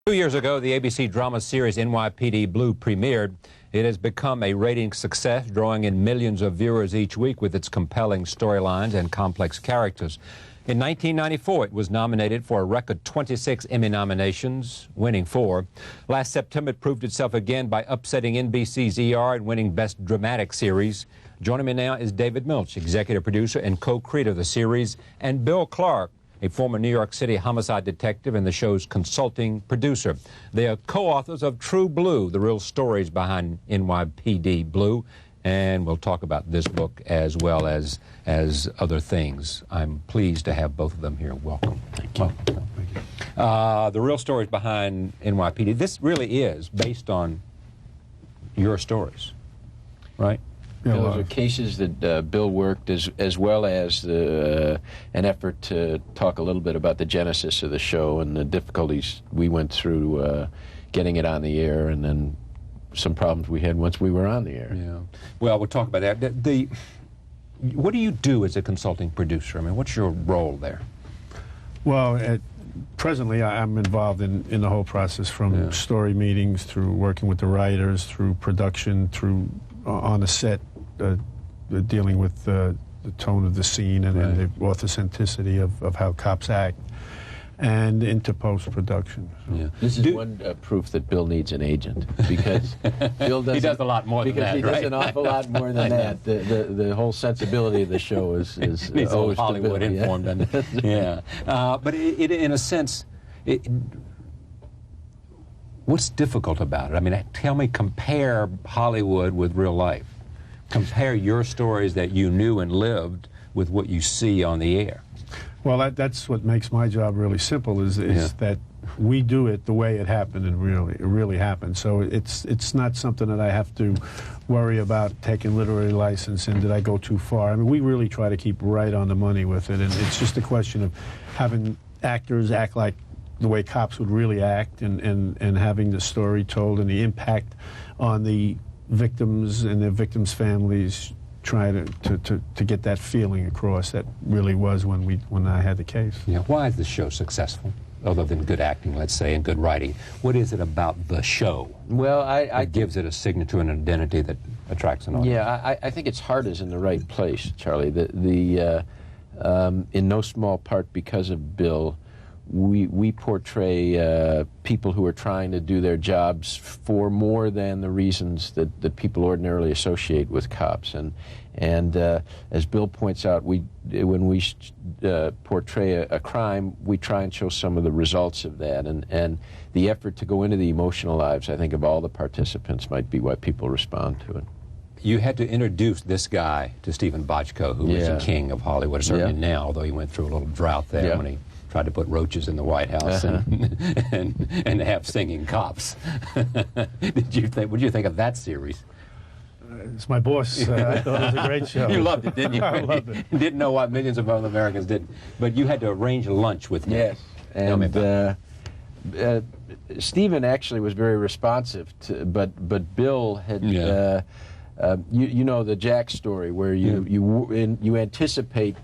2 years ago, the ABC drama series NYPD Blue premiered. It has become a rating success, drawing in millions of viewers each week with its compelling storylines and complex characters. In 1994, it was nominated for a record 26 Emmy nominations, winning 4. Last September, it proved itself again by upsetting NBC's ER and winning Best Dramatic Series. Joining me now is David Milch, executive producer and co-creator of the series, and Bill Clark, a former New York City homicide detective and the show's consulting producer. They are co-authors of True Blue, the real stories behind NYPD Blue, and we'll talk about this book as well as other things. I'm pleased to have both of them here. Welcome. Thank you. Welcome. Thank you. The real stories behind NYPD. This really is based on your stories, right? Those are cases that Bill worked, as well as an effort to talk a little bit about the genesis of the show and the difficulties we went through getting it on the air, and then some problems we had once we were on the air. Yeah. Well, we'll talk about that. What do you do as a consulting producer? I mean, what's your role there? Well, presently I'm involved in the whole process, from story meetings through working with the writers, through production, through on the set, dealing with the tone of the scene and the authenticity of how cops act, and into post-production. So. Yeah. This is one proof that Bill needs an agent, because Bill does. He does a lot more than that, because he does an awful lot more than that. The whole sensibility of the show is needs a little Hollywood informed, doesn't it? Yeah. But in a sense, what's difficult about it? I mean, tell me, compare Hollywood with real life. Compare your stories that you knew and lived with what you see on the air. Well, that's what makes my job really simple, is that we do it the way it happened, and it really happened. So it's not something that I have to worry about taking literary license and did I go too far. I mean, we really try to keep right on the money with it, and it's just a question of having actors act like the way cops would really act, and having the story told and the impact on the victims and their victims' families, try to get that feeling across that really was when I had the case. Yeah. Why is the show successful, other than good acting, let's say, and good writing? What is it about the show? Well, that gives it a signature and an identity that attracts an audience? Yeah, I think its heart is in the right place, Charlie. In no small part because of Bill, we portray people who are trying to do their jobs for more than the reasons that people ordinarily associate with cops. And as Bill points out, when we portray a crime, we try and show some of the results of that. And the effort to go into the emotional lives, I think, of all the participants might be why people respond to it. You had to introduce this guy to Stephen Bochco, who was the king of Hollywood, certainly now, although he went through a little drought there when he tried to put roaches in the White House and have singing cops. What did you think of that series? It's my boss. I thought it was a great show. You loved it, didn't you? I loved it. Didn't know what millions of other Americans didn't. But you had to arrange a lunch with him. Yes. And Stephen actually was very responsive, but Bill had... you know the Jack story, where you anticipate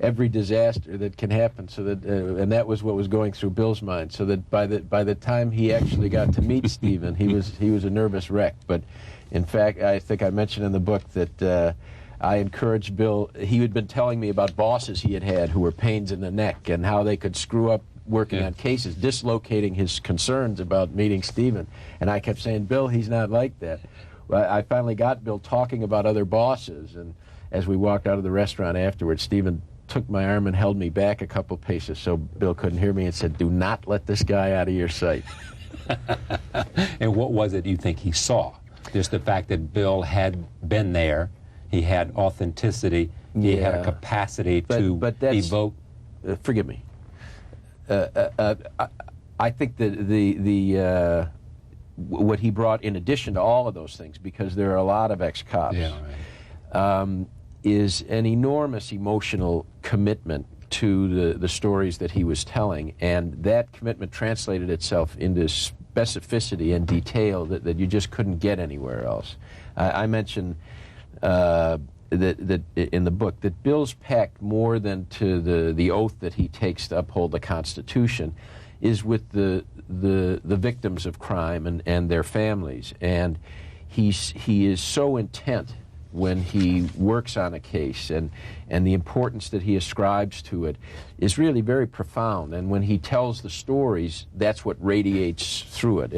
every disaster that can happen, so that and that was what was going through Bill's mind. So that by the time he actually got to meet Stephen, he was a nervous wreck. But in fact, I think I mentioned in the book that I encouraged Bill. He had been telling me about bosses he had who were pains in the neck and how they could screw up working on cases, dislocating his concerns about meeting Stephen. And I kept saying, Bill, he's not like that. Well, I finally got Bill talking about other bosses, and as we walked out of the restaurant afterwards, Stephen took my arm and held me back a couple paces so Bill couldn't hear me, and said, "Do not let this guy out of your sight." And what was it you think he saw? Just the fact that Bill had been there, he had authenticity, he had a capacity to evoke... forgive me. I think that what he brought, in addition to all of those things, because there are a lot of ex-cops, is an enormous emotional commitment to the stories that he was telling, and that commitment translated itself into specificity and detail that you just couldn't get anywhere else. I mentioned that in the book that Bill's pact, more than to the oath that he takes to uphold the Constitution, is with the the victims of crime and their families. And he is so intent when he works on a case, and the importance that he ascribes to it is really very profound. And when he tells the stories, that's what radiates through it.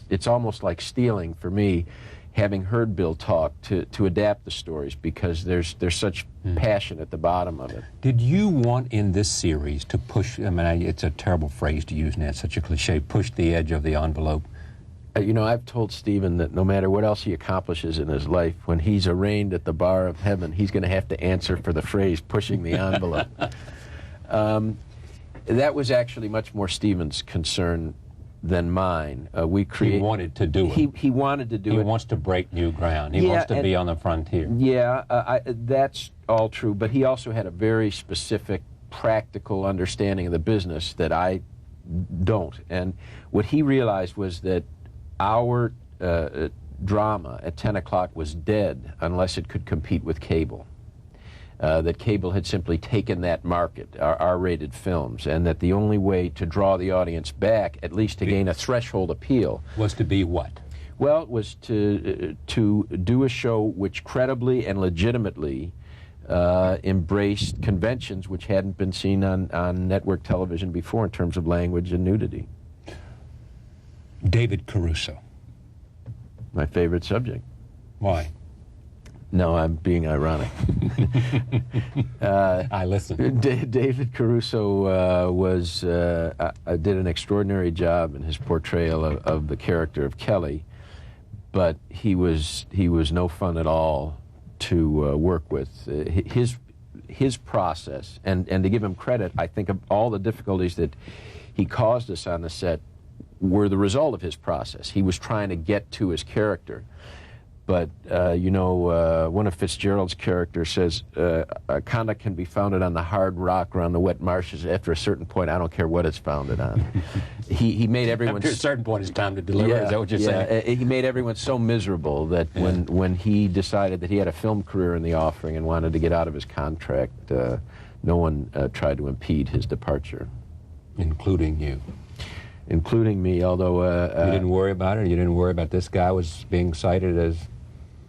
It's almost like stealing for me, having heard Bill talk, to adapt the stories, because there's such passion at the bottom of it. Did you want in this series to push, I mean, it's a terrible phrase to use now, it's such a cliche, push the edge of the envelope? You know, I've told Stephen that no matter what else he accomplishes in his life, when he's arraigned at the bar of heaven, he's going to have to answer for the phrase pushing the envelope. That was actually much more Stephen's concern than mine. He wanted to do it. He wanted to do it. He wants to break new ground. He wants to be on the frontier. Yeah, that's all true, but he also had a very specific, practical understanding of the business that I don't. And what he realized was that our drama at 10 o'clock was dead unless it could compete with cable. That cable had simply taken that market, our R-rated films, and that the only way to draw the audience back, at least to gain a threshold appeal, was to be what? Well, it was to do a show which credibly and legitimately embraced conventions which hadn't been seen on network television before in terms of language and nudity. David Caruso. My favorite subject. Why? No, I'm being ironic. I listen. David Caruso did an extraordinary job in his portrayal of the character of Kelly, but he was no fun at all to work with. His process, and to give him credit, I think of all the difficulties that he caused us on the set were the result of his process. He was trying to get to his character. But, one of Fitzgerald's characters says, conduct can be founded on the hard rock or on the wet marshes. After a certain point, I don't care what it's founded on. He made everyone... After a certain point, it's time to deliver. Is that what you're saying? He made everyone so miserable that when he decided that he had a film career in the offing and wanted to get out of his contract, no one tried to impede his departure. Including you. Including me, although... you didn't worry about it? You didn't worry about this guy was being cited as...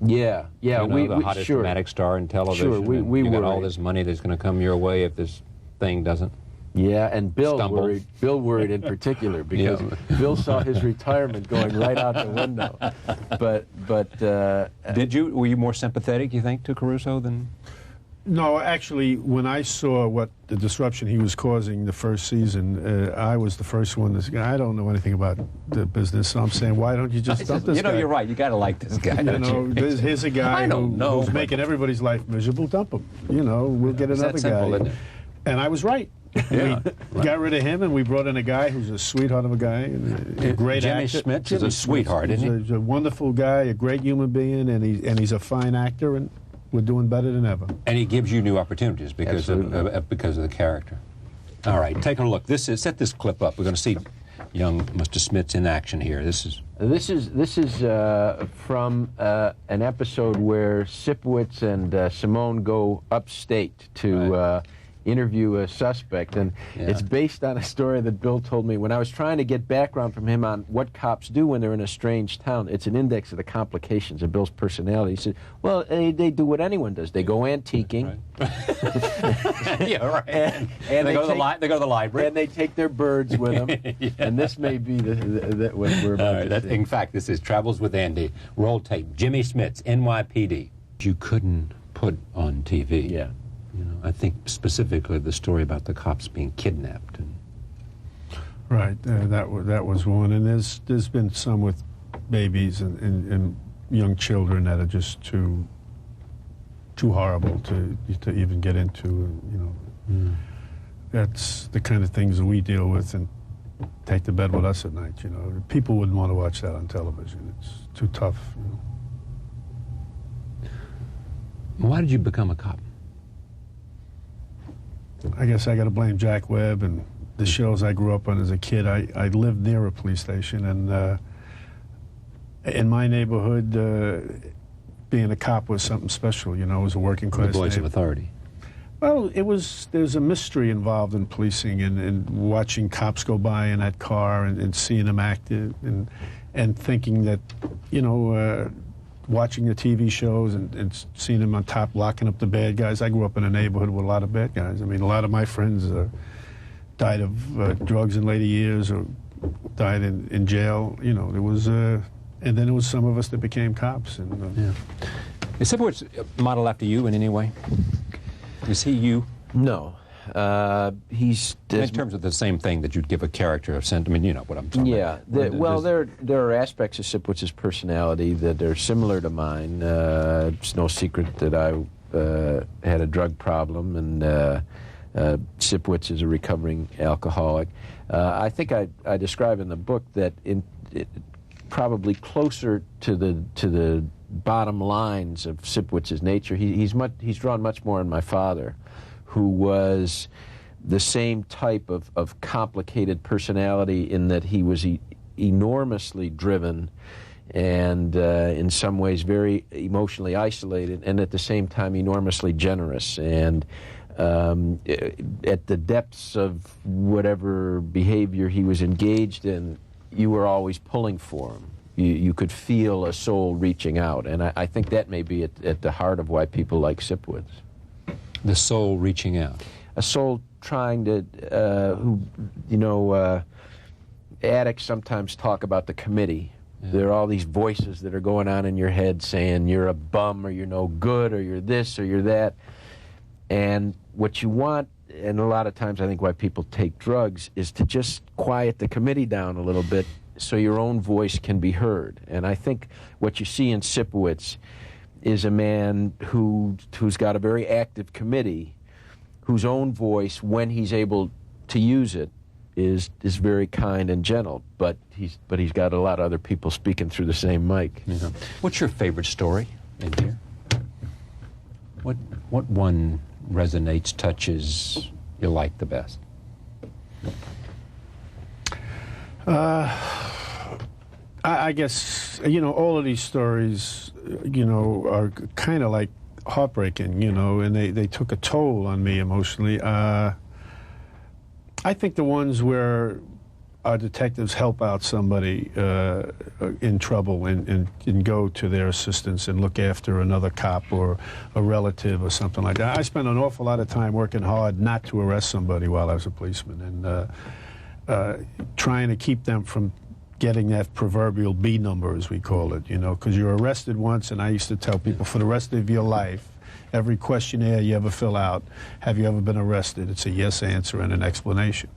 Yeah, the hottest dramatic star in television. Sure, we got all this money that's going to come your way if this thing doesn't. Yeah, and Bill stumble. worried in particular, because Bill saw his retirement going right out the window. But were you more sympathetic, you think, to Caruso than? No, actually, when I saw what the disruption he was causing the first season, I was the first one to say, I don't know anything about the business, so I'm saying, why don't you just dump this guy? You're right. You got to like this guy. Here's a guy who's making everybody's life miserable. Dump him. We'll get another guy. Isn't it? And I was right. Yeah, we got rid of him, and we brought in a guy who's a sweetheart of a guy, and a great Jimmy actor. Smits is a sweetheart, isn't he? He's a wonderful guy, a great human being, and he's a fine actor, and we're doing better than ever. And he gives you new opportunities because of the character. All right, take a look. Set this clip up. We're going to see young Mr. Smits in action here. This is from an episode where Sipowicz and Simone go upstate to interview a suspect, and it's based on a story that Bill told me when I was trying to get background from him on what cops do when they're in a strange town. It's an index of the complications of Bill's personality. He said, well, they do what anyone does. They go antiquing. Right. Yeah, right. And they go to the library. And they take their birds with them. And this may be what we're about to see. In fact, this is Travels with Andy. Roll tape. Jimmy Smits, NYPD. You couldn't put on TV. Yeah. I think specifically the story about the cops being kidnapped. Right, that was one, and there's been some with babies and young children that are just too horrible to even get into. That's the kind of things that we deal with and take to bed with us at night. People wouldn't want to watch that on television. It's too tough. Why did you become a cop? I guess I got to blame Jack Webb and the shows I grew up on as a kid. I lived near a police station, and in my neighborhood, being a cop was something special. It was a working class. The voice of authority. Well, there's a mystery involved in policing, and watching cops go by in that car and seeing them act, and thinking that, watching the TV shows and seeing them on top locking up the bad guys. I grew up in a neighborhood with a lot of bad guys. I mean, a lot of my friends died of drugs in later years or died in jail. There was, and then there was some of us that became cops. And Is Sipowicz modeled after you in any way? Is he you? No. He's in terms of the same thing that you'd give a character of sentiment. You know what I'm talking about. Yeah. There are aspects of Sipowicz's personality that are similar to mine. It's no secret that I had a drug problem, and Sipowicz is a recovering alcoholic. I think I describe in the book that probably closer to the bottom lines of Sipowicz's nature, he's drawn much more on my father, who was the same type of complicated personality in that he was enormously driven and in some ways very emotionally isolated, and at the same time enormously generous. And at the depths of whatever behavior he was engaged in, you were always pulling for him. You could feel a soul reaching out, and I think that may be at the heart of why people like Sipowicz. The soul reaching out. A soul trying to, addicts sometimes talk about the committee. Yeah. There are all these voices that are going on in your head saying you're a bum, or you're no good, or you're this, or you're that. And what you want, and a lot of times I think why people take drugs, is to just quiet the committee down a little bit so your own voice can be heard. And I think what you see in Sipowicz is a man who's got a very active committee, whose own voice, when he's able to use it, is very kind and gentle. But he's got a lot of other people speaking through the same mic. Yeah. What's your favorite story in here? What one resonates, touches, you like the best? I guess, all of these stories, are kind of like heartbreaking, and they took a toll on me emotionally. I think the ones where our detectives help out somebody in trouble and go to their assistance and look after another cop or a relative or something like that. I spent an awful lot of time working hard not to arrest somebody while I was a policeman, and trying to keep them from getting that proverbial B number, as we call it, because you're arrested once, and I used to tell people for the rest of your life, every questionnaire you ever fill out, have you ever been arrested? It's a yes answer and an explanation.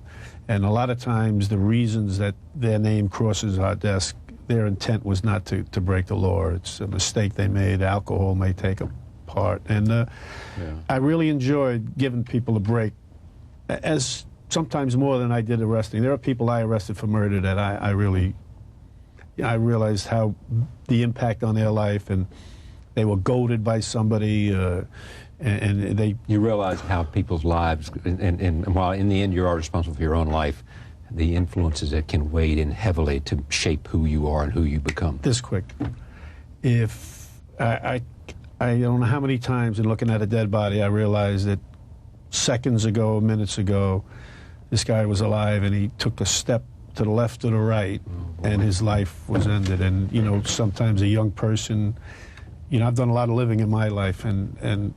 And a lot of times the reasons that their name crosses our desk, their intent was not to break the law. It's a mistake they made. Alcohol may take a part. And I really enjoyed giving people a break, as sometimes more than I did arresting. There are people I arrested for murder that I realized how the impact on their life, and they were goaded by somebody, and they... You realize how people's lives, and while in the end you are responsible for your own life, the influences that can weigh in heavily to shape who you are and who you become. This quick. If I don't know how many times in looking at a dead body I realized that seconds ago, minutes ago, this guy was alive, and he took a step to the left or the right, and his life was ended. And, sometimes a young person, I've done a lot of living in my life, and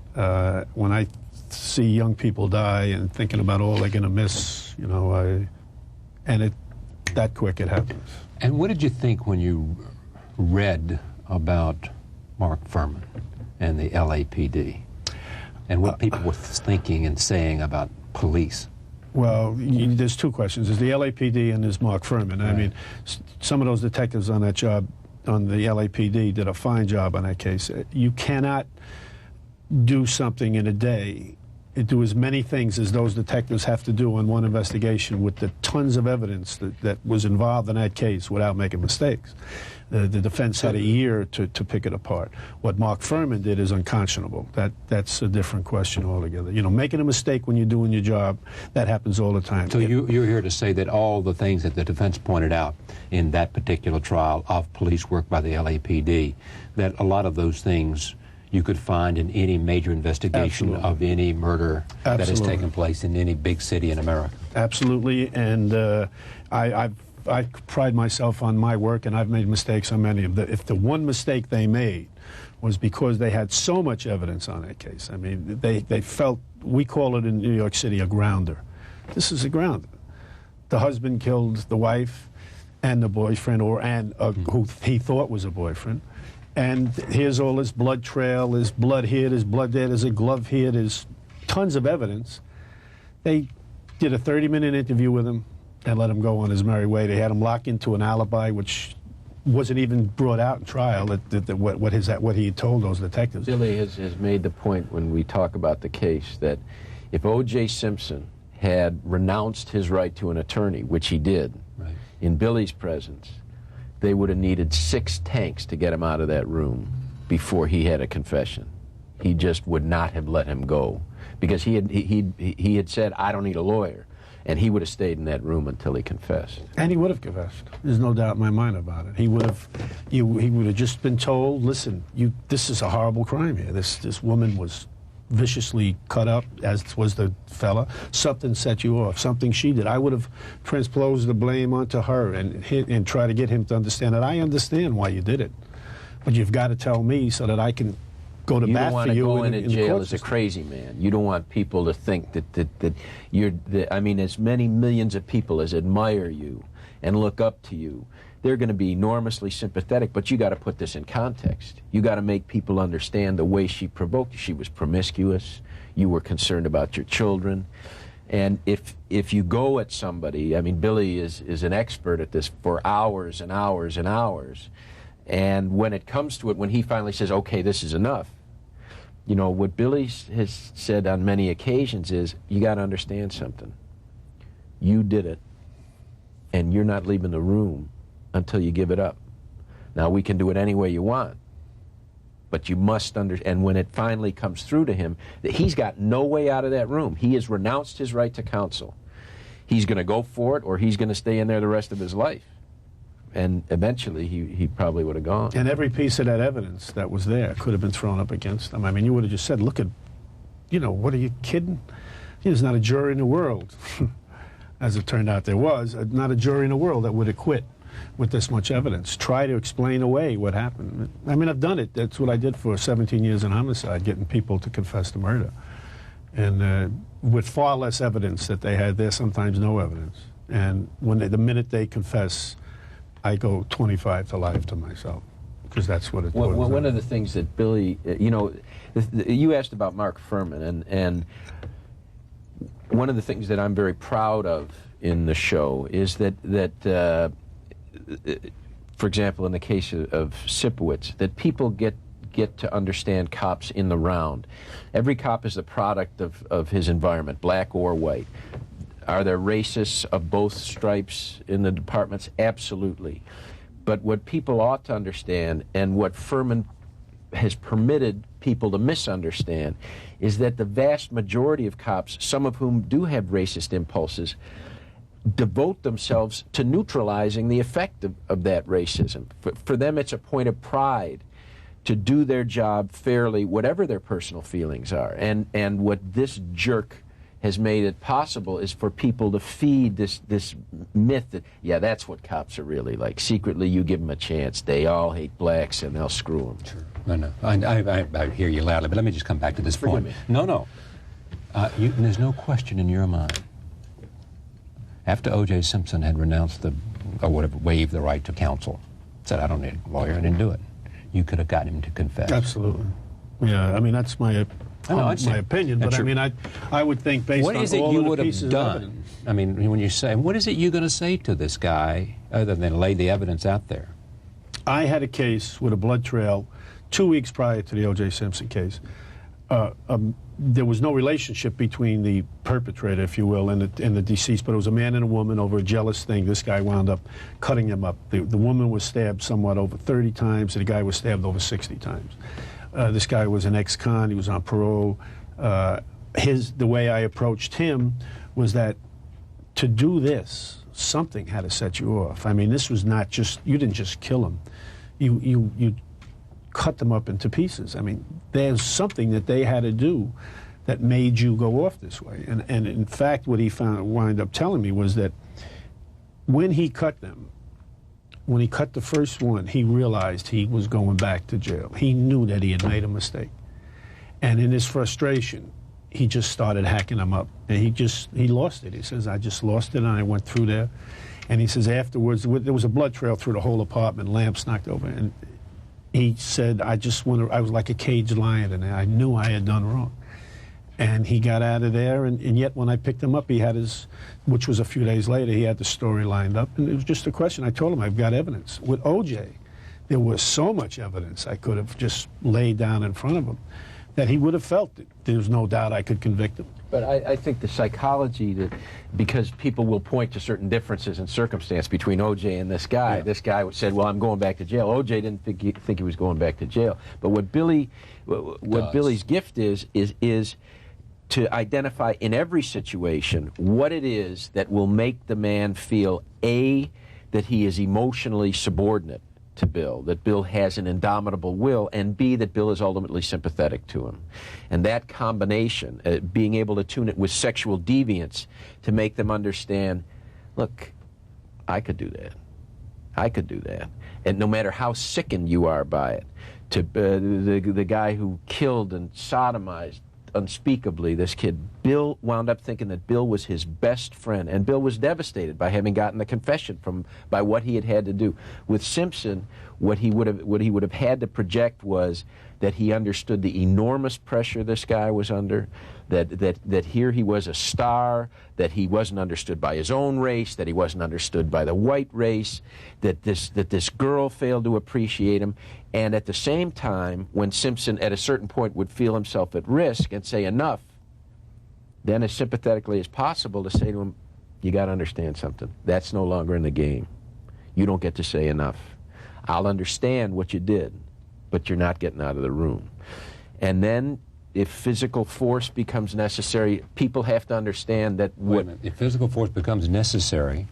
when I see young people die and thinking about all they're going to miss, that quick it happens. And what did you think when you read about Mark Fuhrman and the LAPD, and what people were thinking and saying about police? Well, there's two questions. There's the LAPD and there's Mark Fuhrman. Right. I mean, some of those detectives on that job, on the LAPD, did a fine job on that case. You cannot do something in a day, do as many things as those detectives have to do on one investigation with the tons of evidence that was involved in that case without making mistakes. The defense had a year to pick it apart. What Mark Fuhrman did is unconscionable. That's a different question altogether. Making a mistake when you're doing your job, that happens all the time. So you're here to say that all the things that the defense pointed out in that particular trial of police work by the LAPD, that a lot of those things you could find in any major investigation of any murder that has taken place in any big city in America. Absolutely, and I pride myself on my work, and I've made mistakes on many of them. If the one mistake they made was because they had so much evidence on that case. I mean, they felt, we call it in New York City a grounder. This is a grounder. The husband killed the wife and the boyfriend, who he thought was a boyfriend. And here's all this blood trail, there's blood here, there's blood there, there's a glove here, there's tons of evidence. They did a 30-minute interview with him and let him go on his merry way. They had him locked into an alibi, which wasn't even brought out in trial, what he had told those detectives. Billy has made the point when we talk about the case that if OJ Simpson had renounced his right to an attorney, which he did, in Billy's presence, they would have needed 6 tanks to get him out of that room before he had a confession. He just would not have let him go because he had said, I don't need a lawyer. And he would have stayed in that room until he confessed. And he would have confessed. There's no doubt in my mind about it. He would have just been told, listen, this is a horrible crime here. This woman was viciously cut up, as was the fella. Something set you off, something she did. I would have transposed the blame onto her and try to get him to understand that I understand why you did it, but you've got to tell me so that I can go to bat for you. You don't want to go into jail as a crazy man. You don't want people to think that you're, I mean, as many millions of people as admire you and look up to you, they're going to be enormously sympathetic, but you got to put this in context. You got to make people understand the way she provoked you. She was promiscuous. You were concerned about your children. And if you go at somebody, I mean, Billy is an expert at this for hours and hours and hours. And when it comes to it, when he finally says, okay, this is enough, you know, what Billy has said on many occasions is, you got to understand something. You did it, and you're not leaving the room until you give it up. Now, we can do it any way you want, but you must understand. And when it finally comes through to him that he's got no way out of that room, he has renounced his right to counsel. He's going to go for it, or he's going to stay in there the rest of his life. And eventually, he probably would have gone. And every piece of that evidence that was there could have been thrown up against him. I mean, you would have just said, look at, you know, what are you kidding? There's not a jury in the world, as it turned out there was, not a jury in the world that would acquit with this much evidence. Try to explain away what happened. I mean, I've done it. That's what I did for 17 years in homicide, getting people to confess to murder. And with far less evidence that they had there, sometimes no evidence. And when the minute they confess, I go 25 to life to myself, because that's what it was. One of the things that Billy, you know, you asked about Mark Fuhrman, and one of the things that I'm very proud of in the show is that for example, in the case of Sipowicz, that people get to understand cops in the round. Every cop is the product of his environment, black or white. Are there racists of both stripes in the departments? Absolutely. But what people ought to understand, and what Fuhrman has permitted people to misunderstand, is that the vast majority of cops, some of whom do have racist impulses, devote themselves to neutralizing the effect of that racism. For them, it's a point of pride to do their job fairly, whatever their personal feelings are. And what this jerk has made it possible is for people to feed this myth that, yeah, that's what cops are really like. Secretly, you give them a chance. They all hate blacks, and they'll screw them. Sure. No. I hear you loudly, but let me just come back to this point. Me. No. There's no question in your mind. After OJ Simpson had renounced or would have waived the right to counsel, said, I don't need a lawyer, I didn't do it, you could have gotten him to confess. Absolutely. Yeah, I mean, that's my opinion, but I mean, I would think based on all of the pieces of evidence. What is it you would have done? I mean, when you say, what is it you're going to say to this guy other than lay the evidence out there? I had a case with a blood trail 2 weeks prior to the OJ Simpson case. There was no relationship between the perpetrator, if you will, and the deceased, but it was a man and a woman over a jealous thing. This guy wound up cutting him up. The woman was stabbed somewhat over 30 times, and the guy was stabbed over 60 times. This guy was an ex-con. He was on parole. The way I approached him was that to do this, something had to set you off. I mean, this was not just, you didn't just kill him. You cut them up into pieces. I mean, there's something that they had to do that made you go off this way. And in fact, what he wound up telling me was that when he cut them, when he cut the first one, he realized he was going back to jail. He knew that he had made a mistake. And in his frustration, he just started hacking them up. And he lost it. He says, I just lost it, and I went through there. And he says afterwards, there was a blood trail through the whole apartment, lamps knocked over. And he said, I was like a caged lion, and I knew I had done wrong. And he got out of there, and yet when I picked him up, he had which was a few days later, he had the story lined up, and it was just a question. I told him, I've got evidence. With OJ, there was so much evidence I could have just laid down in front of him that he would have felt it. There's no doubt I could convict him. But I think the psychology because people will point to certain differences in circumstance between OJ and this guy. Yeah. This guy said, well, I'm going back to jail. OJ didn't think he was going back to jail. But what Billy's gift is to identify in every situation what it is that will make the man feel, A, that he is emotionally subordinate to Bill, that Bill has an indomitable will, and B, that Bill is ultimately sympathetic to him. And that combination, being able to tune it with sexual deviance to make them understand, look, I could do that. I could do that. And no matter how sickened you are by it, to the guy who killed and sodomized unspeakably this kid, Bill wound up thinking that Bill was his best friend, and Bill was devastated by having gotten the confession by what he had to do. With Simpson, what he would have had to project was that he understood the enormous pressure this guy was under, that here he was a star, that he wasn't understood by his own race, that he wasn't understood by the white race, that this girl failed to appreciate him. And at the same time, when Simpson at a certain point would feel himself at risk and say enough, then as sympathetically as possible to say to him, you got to understand something. That's no longer in the game. You don't get to say enough. I'll understand what you did, but you're not getting out of the room. And then if physical force becomes necessary, people have to understand that Wait a minute. If physical force becomes necessary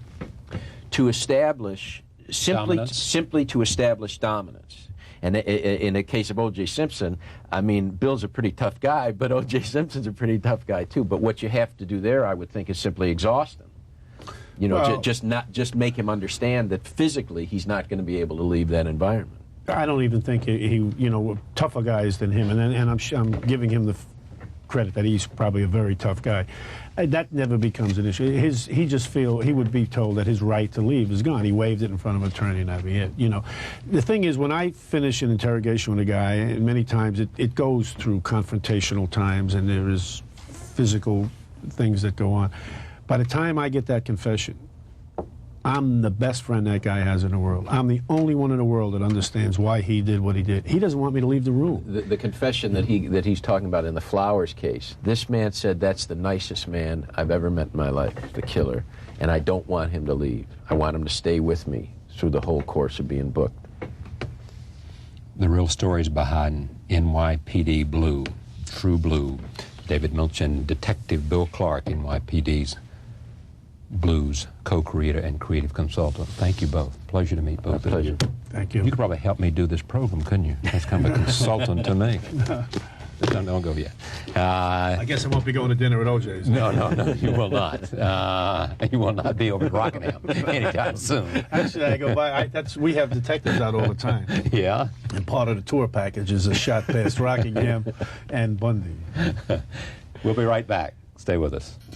to establish simply to establish dominance. And in the case of OJ Simpson, I mean, Bill's a pretty tough guy, but OJ Simpson's a pretty tough guy too. But what you have to do there, I would think, is simply exhaust him. You know, well, just make him understand that physically he's not going to be able to leave that environment. I don't even think he you know, tougher guys than him, and I'm giving him the credit that he's probably a very tough guy. That never becomes an issue. He would be told that his right to leave is gone. He waived it in front of an attorney, and that'd be it. You know, the thing is, when I finish an interrogation with a guy, and many times it goes through confrontational times, and there is physical things that go on. By the time I get that confession, I'm the best friend that guy has in the world. I'm the only one in the world that understands why he did what he did. He doesn't want me to leave the room. The confession that he's talking about in the Flowers case, this man said, that's the nicest man I've ever met in my life, the killer, and I don't want him to leave. I want him to stay with me through the whole course of being booked. The real stories behind NYPD Blue, True Blue, David Milch and Detective Bill Clark, NYPD's Blues co-creator and creative consultant. Thank you both. Pleasure to meet both of you. Thank you. You could probably help me do this program, couldn't you? That's kind of a consultant to me. Don't go yet. I guess I won't be going to dinner at OJ's. No, you will not. You will not be over at Rockingham anytime soon. Actually, I go by. We have detectives out all the time. Yeah? And part of the tour package is a shot past Rockingham and Bundy. We'll be right back. Stay with us.